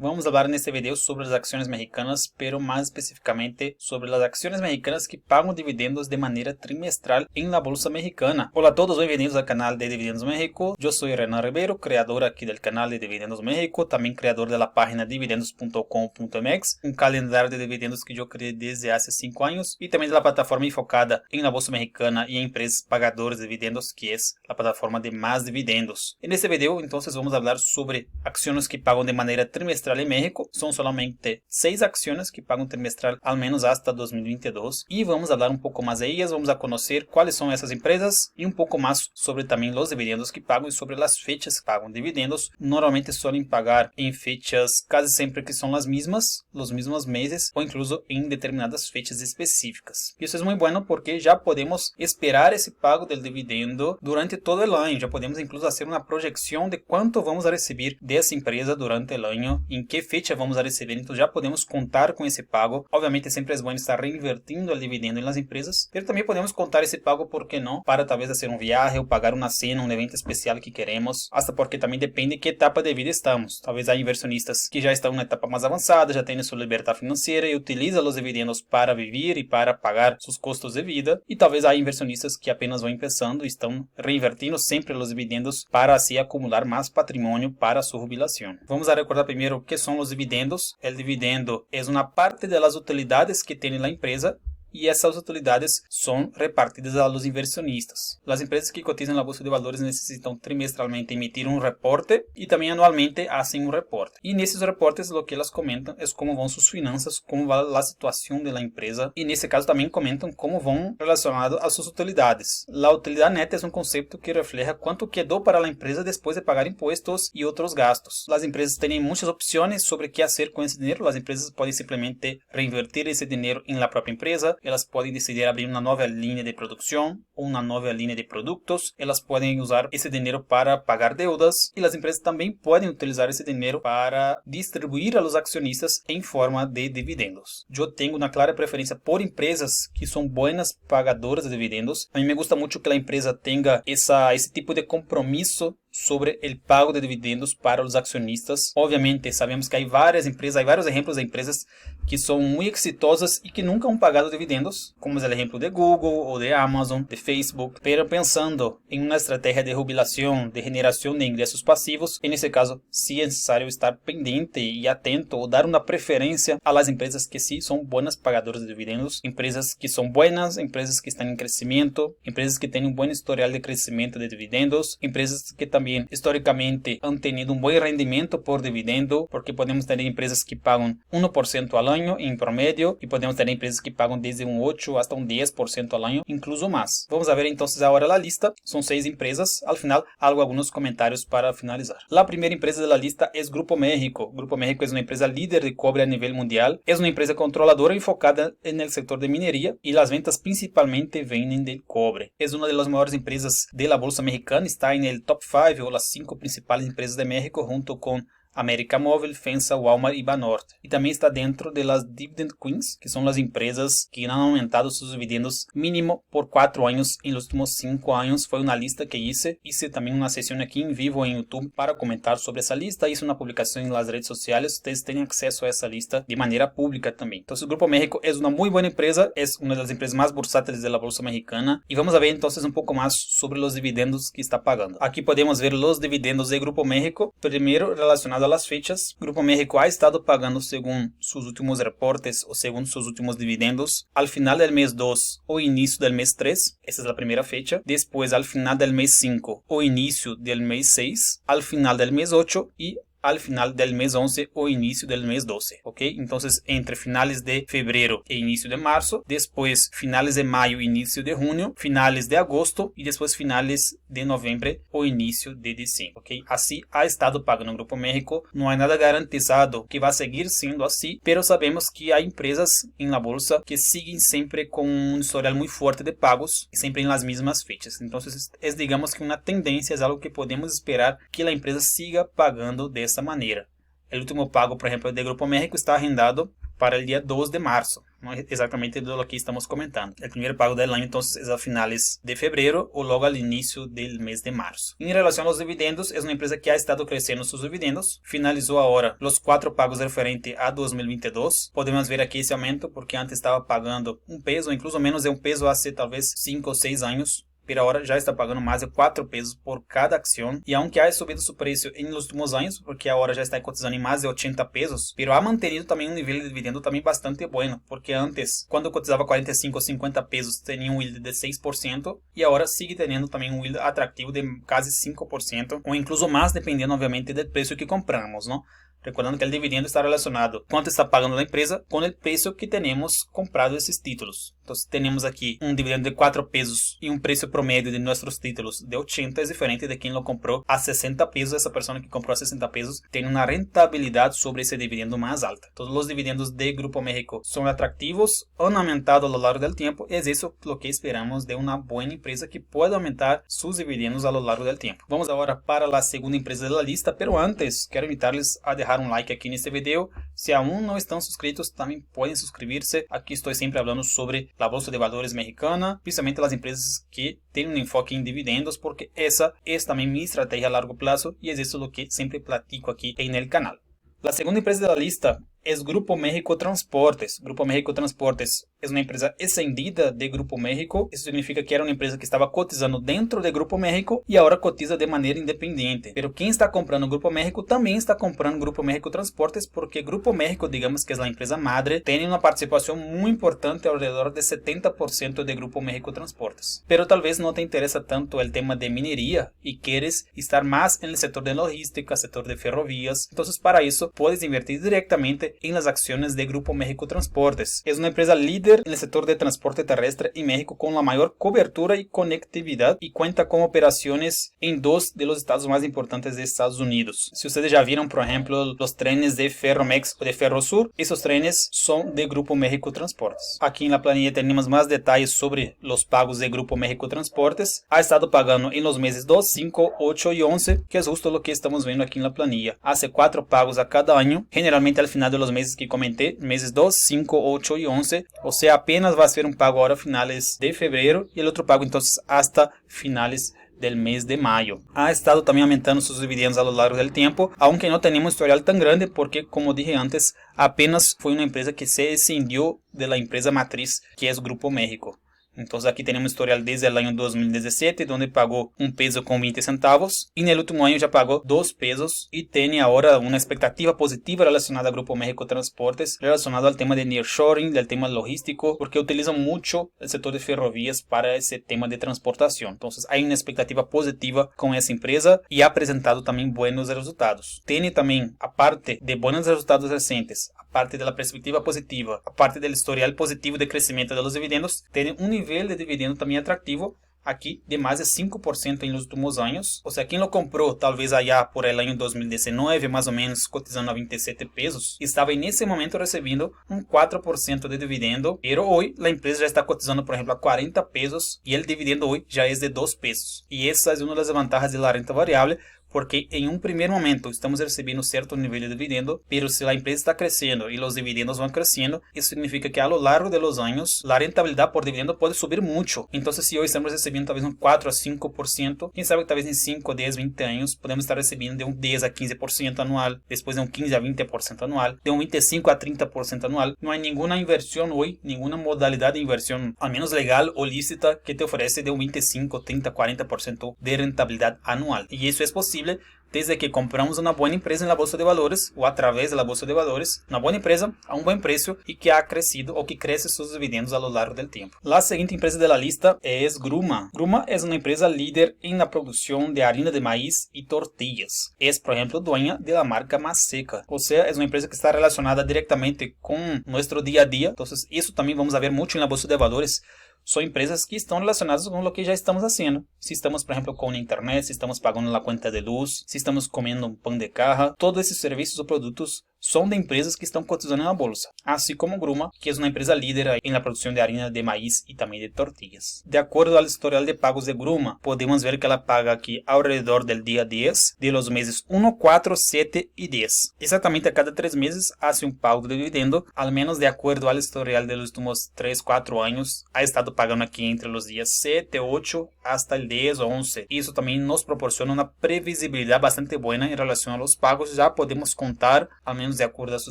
Vamos hablar neste video sobre las acciones mexicanas, pero más específicamente sobre las acciones mexicanas que pagan dividendos de manera trimestral en la bolsa mexicana. Hola a todos, bienvenidos al canal de Dividendos México. Yo soy Renan Rivero, creador aquí del canal de Dividendos México, también creador de la página dividendos.com.mx, un calendario de dividendos que yo creé desde hace 5 años, y también de la plataforma enfocada en la bolsa mexicana y en empresas pagadoras de dividendos, que es la plataforma de Más Dividendos. En este video entonces vamos a hablar sobre acciones que pagan de manera trimestral en México. Son solamente 6 acciones que pagan trimestral al menos hasta 2022 y vamos a hablar un poco más de ellas. Vamos a conocer cuáles son esas empresas y un poco más sobre también los dividendos que pagan y sobre las fechas que pagan dividendos. Normalmente suelen pagar en fechas casi siempre que son las mismas, los mismos meses o incluso en determinadas fechas específicas. Y eso es muy bueno porque ya podemos esperar ese pago del dividendo durante todo el año. Ya podemos incluso hacer una proyección de cuánto vamos a recibir de esa empresa durante el año, en qué fecha vamos a recibir. Entonces ya podemos contar con ese pago. Obviamente siempre es bueno estar reinvirtiendo el dividendo en las empresas, pero también podemos contar ese pago, ¿por qué no?, para tal vez hacer un viaje o pagar una cena, un evento especial que queremos, hasta porque también depende de qué etapa de vida estamos. Tal vez hay inversionistas que ya están en una etapa más avanzada, ya tienen su libertad financiera y utilizan los dividendos para vivir y para pagar sus costos de vida, y tal vez hay inversionistas que apenas van empezando y están reinvirtiendo siempre los dividendos para así acumular más patrimonio para su jubilación. Vamos a recordar primero qué son los dividendos. El dividendo es una parte de las utilidades que tiene la empresa y esas utilidades son repartidas a los inversionistas. Las empresas que cotizan en la bolsa de valores necesitan trimestralmente emitir un reporte y también anualmente hacen un reporte. Y en esos reportes lo que las comentan es cómo van sus finanzas, cómo va la situación de la empresa, y en este caso también comentan cómo van relacionados a sus utilidades. La utilidad neta es un concepto que refleja cuánto quedó para la empresa después de pagar impuestos y otros gastos. Las empresas tienen muchas opciones sobre qué hacer con ese dinero. Las empresas pueden simplemente reinvertir ese dinero en la propia empresa. Elas podem decidir abrir uma nova linha de produção ou uma nova linha de produtos. Elas podem usar esse dinheiro para pagar deudas e as empresas também podem utilizar esse dinheiro para distribuir aos acionistas em forma de dividendos. Eu tenho uma clara preferência por empresas que são boas pagadoras de dividendos. A mim me gusta muito que a empresa tenha esse tipo de compromisso sobre o pago de dividendos para os acionistas. Obviamente, sabemos que há várias empresas, há vários exemplos de empresas que são muito exitosas e que nunca han pagado dividendos, como é o exemplo de Google ou de Amazon, de Facebook. Pero pensando em uma estratégia de jubilação, de generação de ingressos passivos, nesse caso, sim é necessário estar pendente e atento ou dar uma preferência às empresas que sim são boas pagadoras de dividendos, empresas que são boas, empresas que estão em crescimento, empresas que têm um bom historial de crescimento de dividendos, empresas que também históricamente han tenido un buen rendimiento por dividendo, porque podemos tener empresas que pagan 1% al año en promedio y podemos tener empresas que pagan desde un 8 hasta un 10% al año, incluso más. Vamos a ver entonces ahora la lista. Son 6 empresas. Al final hago algunos comentarios para finalizar. La primera empresa de la lista es Grupo México. Grupo México es una empresa líder de cobre a nivel mundial. Es una empresa controladora enfocada en el sector de minería y las ventas principalmente vienen del cobre. Es una de las mejores empresas de la bolsa mexicana. Está en el top 5 ou as 5 principais empresas de México, junto com América Móvil, FEMSA, Walmart y Banorte. Y también está dentro de las Dividend Queens, que son las empresas que han aumentado sus dividendos mínimo por 4 años en los últimos 5 años. Fue una lista que hice también una sesión aquí en vivo en YouTube para comentar sobre esa lista. Hice una publicación en las redes sociales. Ustedes tienen acceso a esa lista de manera pública también. Entonces, Grupo México es una muy buena empresa, es una de las empresas más bursátiles de la bolsa mexicana. Y vamos a ver entonces un poco más sobre los dividendos que está pagando. Aquí podemos ver los dividendos de Grupo México. Primero, relacionado a las fechas, Grupo México ha estado pagando según sus últimos reportes o según sus últimos dividendos al final del mes 2 o inicio del mes 3, esa es la primera fecha, después al final del mes 5 o inicio del mes 6, al final del mes 8 y al final del mes 11 o inicio del mes 12, ¿ok? Entonces, entre finales de febrero e inicio de marzo, después finales de mayo, inicio de junio, finales de agosto y después finales de noviembre o inicio de diciembre, ¿ok? Así ha estado pagando el Grupo México. No hay nada garantizado que va a seguir siendo así, pero sabemos que hay empresas en la bolsa que siguen siempre con un historial muy fuerte de pagos y siempre en las mismas fechas. Entonces, es digamos que una tendencia, es algo que podemos esperar que la empresa siga pagando de esta manera. El último pago, por ejemplo, de Grupo México está agendado para el día 2 de marzo. não é exatamente do que estamos comentando. O primeiro pago del año entonces é a finales de febrero ou logo ao início do mês de março. Em relação aos dividendos, é uma empresa que ha estado crescendo seus dividendos, finalizou agora os 4 pagos referente a 2022. Podemos ver aqui esse aumento porque antes estava pagando um peso, incluso menos de um peso há talvez 5 ou 6 anos. Pero ahora já está pagando mais de 4 pesos por cada acción. E aunque ha subido su precio en los últimos años, porque ahora já está cotizando em mais de 80 pesos, pero ha mantenido também um nível de dividendo também bastante bueno, porque antes, quando cotizava 45 ou 50 pesos, tinha um yield de 6%, e agora sigue tendo também um yield atrativo de quase 5%, ou incluso mais, dependendo obviamente do preço que compramos, não? Recordando que o dividendo está relacionado quanto está pagando a empresa com o preço que temos comprado esses títulos. Então, temos aqui um dividendo de 4 pesos e um preço promédio de nossos títulos de 80, é diferente de quem lo comprou a 60 pesos. Essa pessoa que comprou a 60 pesos tem uma rentabilidade sobre esse dividendo mais alta. Todos os dividendos de Grupo México são atrativos, han aumentado a lo largo do tempo, e é isso o que esperamos de uma boa empresa que pode aumentar seus dividendos a lo largo do tempo. Vamos agora para a segunda empresa da lista, pero antes quero invitar-les a deixar um like aqui nesse vídeo. Se aún não estão inscritos, também podem inscrever-se. Aqui estou sempre falando sobre a Bolsa de Valores mexicana, principalmente as empresas que têm um enfoque em dividendos, porque essa é também minha estratégia a largo prazo e é isso que sempre platico aqui no canal. A segunda empresa da lista é Grupo México Transportes. Grupo México Transportes é uma empresa escindida de Grupo México. Isso significa que era uma empresa que estava cotizando dentro de Grupo México e agora cotiza de maneira independente. Pero quem está comprando Grupo México também está comprando Grupo México Transportes, porque Grupo México, digamos que é a empresa madre, tem uma participação muito importante, ao redor de 70% de Grupo México Transportes. Pero talvez não te interessa tanto o tema de mineria e queres estar mais no setor de logística, setor de ferrovias. Então, para isso, puedes invertir diretamente en las acciones de Grupo México Transportes. Es una empresa líder en el sector de transporte terrestre en México con la mayor cobertura y conectividad y cuenta con operaciones en 2 de los estados más importantes de Estados Unidos. Si ustedes ya vieron, por ejemplo, los trenes de Ferromex o de Ferrosur, esos trenes son de Grupo México Transportes. Aquí en la planilla tenemos más detalles sobre los pagos de Grupo México Transportes. Ha estado pagando en los meses 2, 5, 8 y 11, que es justo lo que estamos viendo aquí en la planilla. Hace 4 pagos a cada año, generalmente al final de los meses que comenté, meses 2, 5, 8 y 11, o sea, apenas va a ser un pago ahora a finales de febrero y el otro pago entonces hasta finales del mes de mayo. Ha estado también aumentando sus dividendos a lo largo del tiempo, aunque no tenemos un historial tan grande porque, como dije antes, apenas fue una empresa que se escindió de la empresa matriz que es Grupo México. Entonces aquí tenemos historial desde el año 2017, donde pagó un peso con 20 centavos y en el último año ya pagó 2 pesos y tiene ahora una expectativa positiva relacionada a Grupo México Transportes, relacionado al tema de nearshoring, del tema logístico, porque utilizan mucho el sector de ferrovías para ese tema de transportación. Entonces hay una expectativa positiva con esa empresa y ha presentado también buenos resultados. Tiene también, aparte de buenos resultados recientes, aparte de la perspectiva positiva, aparte del historial positivo de crecimiento de los dividendos, tiene un nivel de dividendo também atrativo aqui de mais de 5% em los últimos anos. Ou seja, quem lo comprou talvez allá por el año 2019, mais ou menos cotizando a 27 pesos, estava nesse momento recebendo um 4% de dividendo, pero hoje a empresa já está cotizando, por exemplo, a 40 pesos e o dividendo hoje já é de 2 pesos. E essa é uma das vantagens da renta variável, porque em um primeiro momento estamos recebendo certo nível de dividendo, pero se a empresa está crescendo e os dividendos vão crescendo, isso significa que a lo largo de los años a rentabilidade por dividendo pode subir muito. Então, se hoje estamos recebendo talvez um 4 a 5%, quem sabe que talvez em 5, 10, 20 anos podemos estar recebendo de um 10 a 15% anual, depois de um 15 a 20% anual, de um 25 a 30% anual. Não há nenhuma inversão hoje, nenhuma modalidade de inversão, ao menos legal ou lícita, que te oferece de um 25, 30, 40% de rentabilidade anual. E isso é possível desde que compramos uma boa empresa na Bolsa de Valores ou através da Bolsa de Valores, uma boa empresa a um bom preço e que ha crescido ou que cresce seus dividendos a lo largo do tempo. A seguinte empresa da lista é Gruma. Gruma é uma empresa líder na produção de harina de maíz e tortillas. É, por exemplo, dueña da marca Maseca. Ou seja, é uma empresa que está relacionada diretamente com nosso dia a dia. Então, isso também vamos ver muito na Bolsa de Valores. São empresas que estão relacionadas com o que já estamos fazendo. Se estamos, por exemplo, com a internet, se estamos pagando a conta de luz, se estamos comendo um pão de caja, todos esses serviços ou produtos son de empresas que están cotizando en la bolsa, así como Gruma, que es una empresa líder en la producción de harina de maíz y también de tortillas. De acuerdo al historial de pagos de Gruma, podemos ver que la paga aquí alrededor del día 10 de los meses 1, 4, 7 y 10. Exactamente a cada 3 meses hace un pago de dividendo, al menos de acuerdo al historial de los últimos 3, 4 años, ha estado pagando aquí entre los días 7, 8 hasta el 10 o 11. Y eso también nos proporciona una previsibilidad bastante buena en relación a los pagos. Ya podemos contar, al menos de acuerdo a su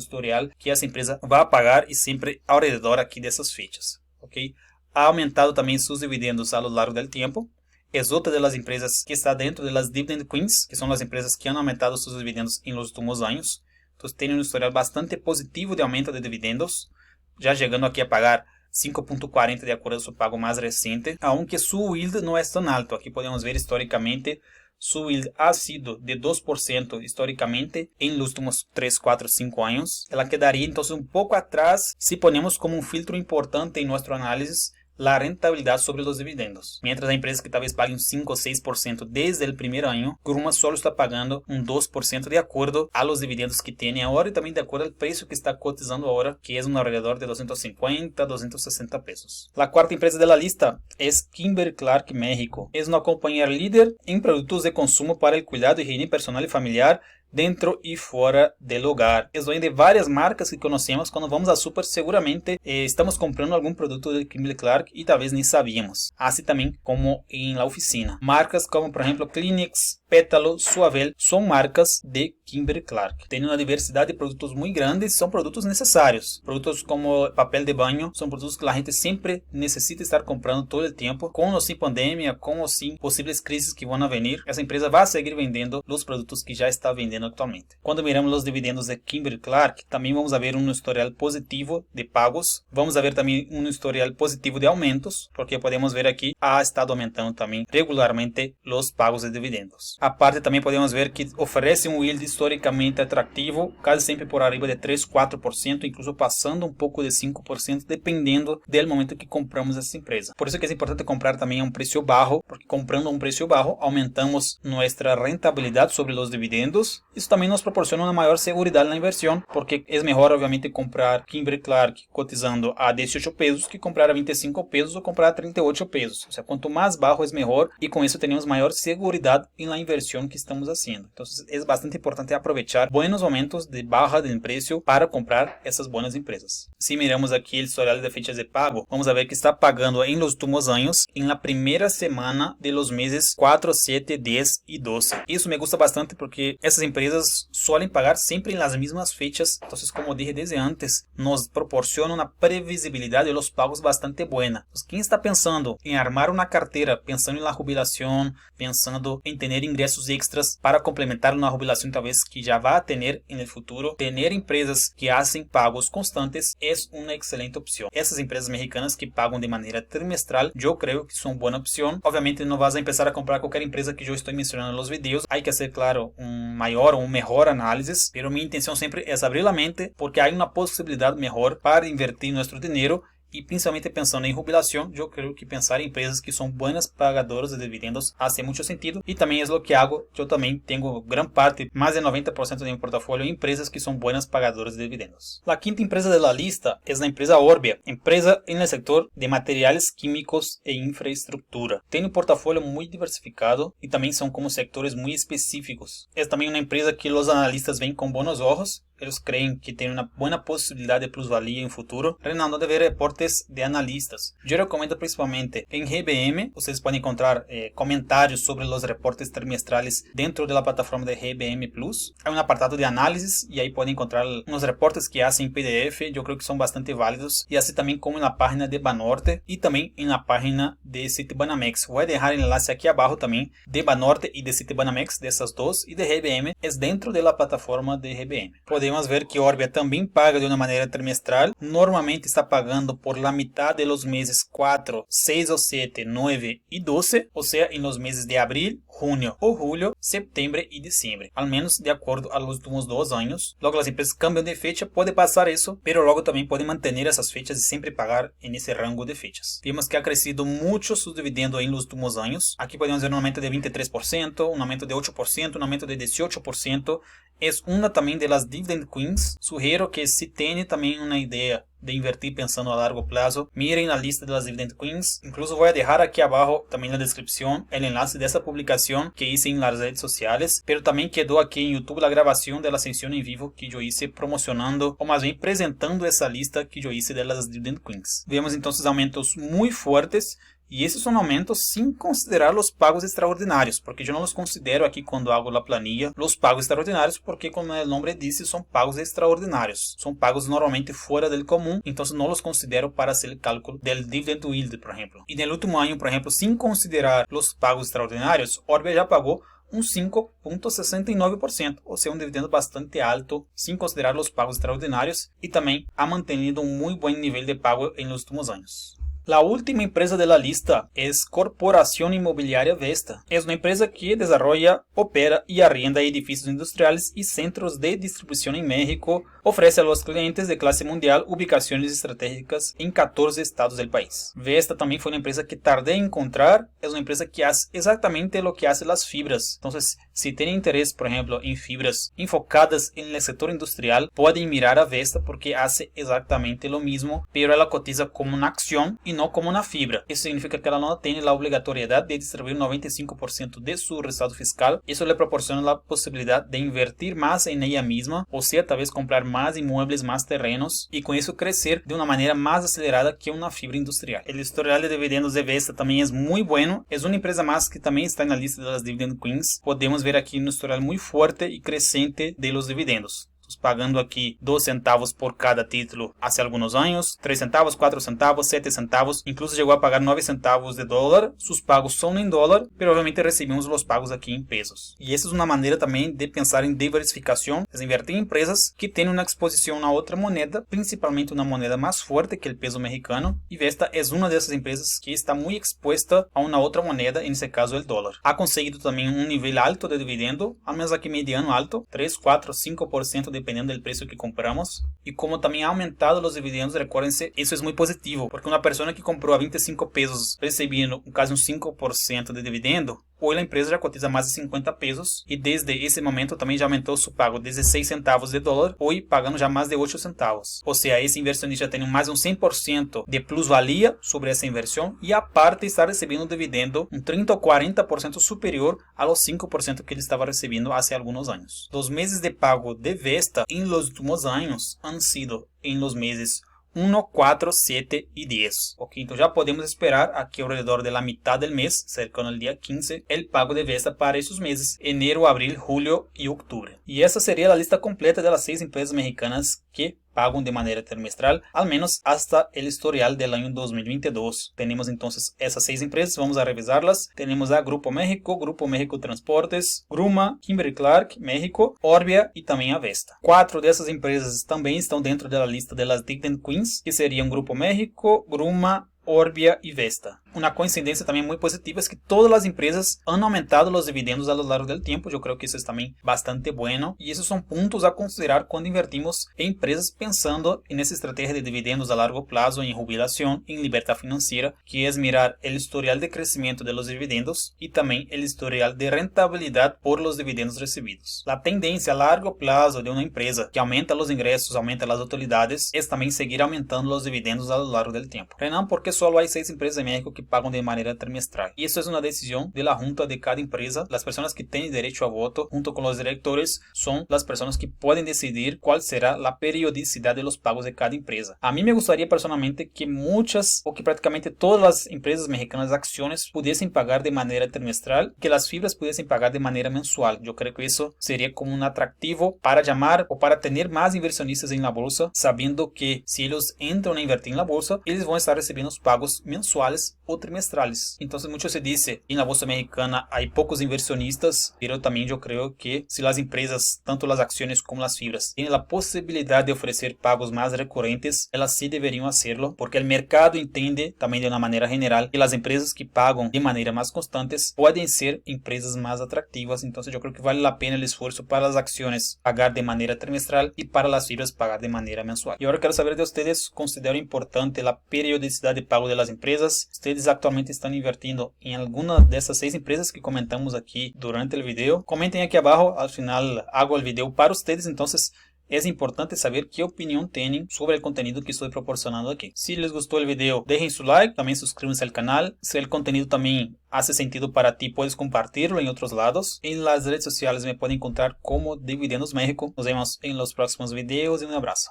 historial, que esa empresa va a pagar y siempre alrededor aquí de esas fechas. ¿Okay? Ha aumentado también sus dividendos a lo largo del tiempo. Es otra de las empresas que está dentro de las Dividend Queens, que son las empresas que han aumentado sus dividendos en los últimos años. Entonces tiene un historial bastante positivo de aumento de dividendos, ya llegando aquí a pagar 5.40 de acuerdo a su pago más reciente, aunque su yield no es tan alto. Aquí podemos ver históricamente su yield ha sido de 2% históricamente en los últimos 3, 4, 5 años. Ela quedaría entonces un poco atrás si ponemos como un filtro importante en nuestro análisis la rentabilidad sobre los dividendos. Mientras hay empresas que tal vez paguen un 5 o 6% desde el primer año, Gruma solo está pagando un 2% de acuerdo a los dividendos que tiene ahora y también de acuerdo al precio que está cotizando ahora, que es un alrededor de 250, 260 pesos. La cuarta empresa de la lista es Kimberly-Clark México. Es una compañía líder en productos de consumo para el cuidado, higiene personal y familiar dentro y fuera del hogar. Es dueño de varias marcas que conocemos. Cuando vamos a super seguramente estamos comprando algún producto de Kimberly-Clark y tal vez ni sabíamos. Así también como en la oficina. Marcas como por ejemplo Kleenex, Pétalo, Suavel son marcas de Kimberly-Clark. Tienen una diversidad de productos muy grandes, son productos necesarios. Productos como papel de baño son productos que la gente siempre necesita estar comprando todo el tiempo. Con o sin pandemia, con o sin posibles crisis que van a venir, esa empresa va a seguir vendiendo los productos que ya está vendiendo actualmente. Cuando miramos los dividendos de Kimberly-Clark, también vamos a ver un historial positivo de pagos. Vamos a ver también un historial positivo de aumentos, porque podemos ver aquí ha estado aumentando también regularmente los pagos de dividendos. Aparte también podemos ver que ofrece un yield históricamente atractivo, casi siempre por arriba de 3, 4%, incluso pasando un poco de 5%, dependiendo del momento que compramos essa empresa. Por eso que es importante comprar también a un precio bajo, porque comprando a un precio bajo aumentamos nuestra rentabilidad sobre los dividendos. Isso também nos proporciona uma maior segurança na inversão, porque é melhor, obviamente, comprar Kimberly-Clark cotizando a 18 pesos que comprar a 25 pesos ou comprar a 38 pesos. Ou seja, quanto mais baixo é melhor e com isso temos maior segurança na inversão que estamos fazendo. Então, é bastante importante aproveitar buenos momentos de baja del preço para comprar essas boas empresas. Se miramos aqui o historial de fechas de pago, vamos ver que está pagando em los últimos anos em la primeira semana de los meses 4, 7, 10 e 12. Isso me gusta bastante porque essas empresas suelen pagar siempre en las mismas fechas. Entonces, como dije desde antes, nos proporciona una previsibilidad de los pagos bastante buena. Entonces, quien está pensando en armar una cartera, pensando en la jubilación, pensando en tener ingresos extras para complementar una jubilación tal vez que ya va a tener en el futuro, tener empresas que hacen pagos constantes es una excelente opción. Esas empresas mexicanas que pagan de manera trimestral, yo creo que son buena opción. Obviamente no vas a empezar a comprar cualquier empresa que yo estoy mencionando en los videos. Hay que hacer, claro, un mayor o un mejor análisis, pero mi intención siempre es abrir la mente porque hay una posibilidad mejor para invertir nuestro dinero. E principalmente pensando em jubilação, eu creio que pensar em empresas que são buenas pagadoras de dividendos hace muito sentido. E também é o que hago. Eu também tenho grande parte, mais de 90% de meu portafolio em empresas que são buenas pagadoras de dividendos. A quinta empresa da lista é a empresa Orbia, empresa no setor de materiais químicos e infraestrutura. Tem um portafolio muito diversificado e também são como sectores muito específicos. É também uma empresa que os analistas veem com bons olhos. Eles creem que tem uma boa possibilidade de plusvalia em futuro. Reinando de ver reportes de analistas. Eu recomendo principalmente em GBM. Vocês podem encontrar comentários sobre os reportes trimestrais dentro da plataforma de GBM Plus. Há um apartado de análises e aí podem encontrar uns reportes que fazem em PDF. Eu creio que são bastante válidos. E assim também como na página de Banorte e também na página de Citibanamex. Vou deixar o enlace aqui abaixo também de Banorte e de Citibanamex, dessas duas. E de GBM é dentro da plataforma de GBM. Podemos ver que Orbia também paga de uma maneira trimestral. Normalmente está pagando por la mitad de los meses 4, 6 o 7, 9 y 12. O sea, en los meses de abril, junio o julio, septiembre y diciembre, al menos de acuerdo a los últimos 2 años. Luego las empresas cambian de fecha, puede pasar eso, pero luego también pueden mantener esas fechas y siempre pagar en ese rango de fechas. Vemos que ha crecido mucho su dividendo en los últimos años. Aquí podemos ver un aumento de 23%, un aumento de 8%, un aumento de 18%. Es una también de las Dividend Queens. Sugiero que si tiene también una idea de invertir pensando a largo plazo, miren la lista de las Dividend Queens. Incluso voy a dejar aquí abajo también en la descripción el enlace de esta publicación que hice en las redes sociales, pero también quedó aquí en YouTube la grabación de la sesión en vivo que yo hice promocionando, o más bien presentando esa lista que yo hice de las Dividend Queens. Vemos entonces aumentos muy fuertes. Y esos son aumentos sin considerar los pagos extraordinarios, porque yo no los considero aquí cuando hago la planilla los pagos extraordinarios, porque como el nombre dice son pagos extraordinarios, son pagos normalmente fuera del común, entonces no los considero para hacer el cálculo del dividend yield, por ejemplo. Y en el último año, por ejemplo, sin considerar los pagos extraordinarios, Orbia ya pagó un 5.69%, o sea, un dividendo bastante alto sin considerar los pagos extraordinarios, y también ha mantenido un muy buen nivel de pago en los últimos años. La última empresa de la lista es Corporación Inmobiliaria Vesta. Es una empresa que desarrolla, opera y arrienda edificios industriales y centros de distribución en México. Ofrece a los clientes de clase mundial ubicaciones estratégicas en 14 estados del país. Vesta también fue una empresa que tardé en encontrar. Es una empresa que hace exactamente lo que hace las fibras. Entonces, si tienen interés, por ejemplo, en fibras enfocadas en el sector industrial, pueden mirar a Vesta porque hace exactamente lo mismo, pero ela cotiza como una acción y no como una fibra. Eso significa que ela no tiene la obligatoriedad de distribuir 95% de su resultado fiscal. Eso le proporciona la posibilidad de invertir más en ella misma, o sea, tal vez comprar más inmuebles, más terrenos, y con eso crecer de una manera más acelerada que una fibra industrial. El historial de dividendos de Vesta también es muy bueno. Es una empresa más que también está en la lista de las Dividend Queens. Podemos ver aquí un historial muy fuerte y creciente de los dividendos. Pagando aquí 2 centavos por cada título hace algunos años, 3 centavos, 4 centavos, 7 centavos, incluso llegó a pagar 9 centavos de dólar. Sus pagos son en dólar, pero obviamente recibimos los pagos aquí en pesos. Y esa es una manera también de pensar en diversificación, es invertir en empresas que tienen una exposición a otra moneda, principalmente una moneda más fuerte que el peso mexicano, y Vesta es una de esas empresas que está muy expuesta a una otra moneda, en ese caso el dólar. Ha conseguido también un nivel alto de dividendo, al menos aquí mediano alto, 3, 4, 5% dependiendo del precio que compramos. Y como también ha aumentado los dividendos, recuérdense, eso es muy positivo, porque una persona que compró a 25 pesos recibiendo casi un 5% de dividendo, hoy la empresa ya cotiza más de 50 pesos y desde ese momento también ya aumentó su pago desde 6 centavos de dólar, hoy pagando ya más de 8 centavos. O sea, ese inversionista tiene más de un 100% de plusvalía sobre esa inversión y aparte está recibiendo un dividendo un 30 o 40% superior a los 5% que ele estaba recibiendo hace algunos años. Los meses de pago de Vesta en los últimos años han sido en los meses 1, 4, 7 y 10. Ok, entonces ya podemos esperar aquí alrededor de la mitad del mes, cercano al día 15, el pago de Vesta para esos meses, enero, abril, julio y octubre. Y esa sería la lista completa de las 6 empresas mexicanas que pagan de manera trimestral, al menos hasta el historial del año 2022. Tenemos entonces esas 6 empresas, vamos a revisarlas. Tenemos a Grupo México Transportes, Gruma, Kimberly-Clark, México, Orbia y también a Vesta. 4 dessas empresas também estão dentro da lista das Dividend Queens, que seriam Grupo México, Gruma, Orbia y Vesta. Una coincidencia también muy positiva es que todas las empresas han aumentado los dividendos a lo largo del tiempo. Yo creo que eso es también bastante bueno y esos son puntos a considerar cuando invertimos en empresas pensando en esa estrategia de dividendos a largo plazo, en jubilación, en libertad financiera, que es mirar el historial de crecimiento de los dividendos y también el historial de rentabilidad por los dividendos recibidos. La tendencia a largo plazo de una empresa que aumenta los ingresos, aumenta las utilidades, es también seguir aumentando los dividendos a lo largo del tiempo. Renan, ¿por qué solo hay 6 empresas en México que pagan de manera trimestral? Y eso es una decisión de la junta de cada empresa. Las personas que tienen derecho a voto junto con los directores son las personas que pueden decidir cuál será la periodicidad de los pagos de cada empresa. A mí me gustaría personalmente que muchas o que prácticamente todas las empresas mexicanas de acciones pudiesen pagar de manera trimestral, que las fibras pudiesen pagar de manera mensual. Yo creo que eso sería como un atractivo para llamar o para tener más inversionistas en la bolsa, sabiendo que si ellos entran a invertir en la bolsa, ellos van a estar recibiendo pagos mensuales o o trimestrales. Entonces mucho se dice, en la bolsa mexicana hay pocos inversionistas, pero también yo creo que si las empresas, tanto las acciones como las fibras, tienen la posibilidad de ofrecer pagos más recurrentes, elas sí deberían hacerlo, porque el mercado entiende también de una manera general que las empresas que pagan de manera más constantes pueden ser empresas más atractivas. Entonces yo creo que vale la pena el esfuerzo para las acciones pagar de manera trimestral y para las fibras pagar de manera mensual. Y ahora quiero saber de ustedes, ¿consideran importante la periodicidad de pago de las empresas? ¿Ustedes actualmente están invirtiendo en alguna de estas 6 empresas que comentamos aquí durante el video? Comenten aquí abajo, al final hago el video para ustedes, entonces es importante saber qué opinión tienen sobre el contenido que estoy proporcionando aquí. Si les gustó el video, dejen su like, también suscríbanse al canal. Si el contenido también hace sentido para ti, puedes compartirlo en otros lados. En las redes sociales me pueden encontrar como Dividendos México. Nos vemos en los próximos videos y un abrazo.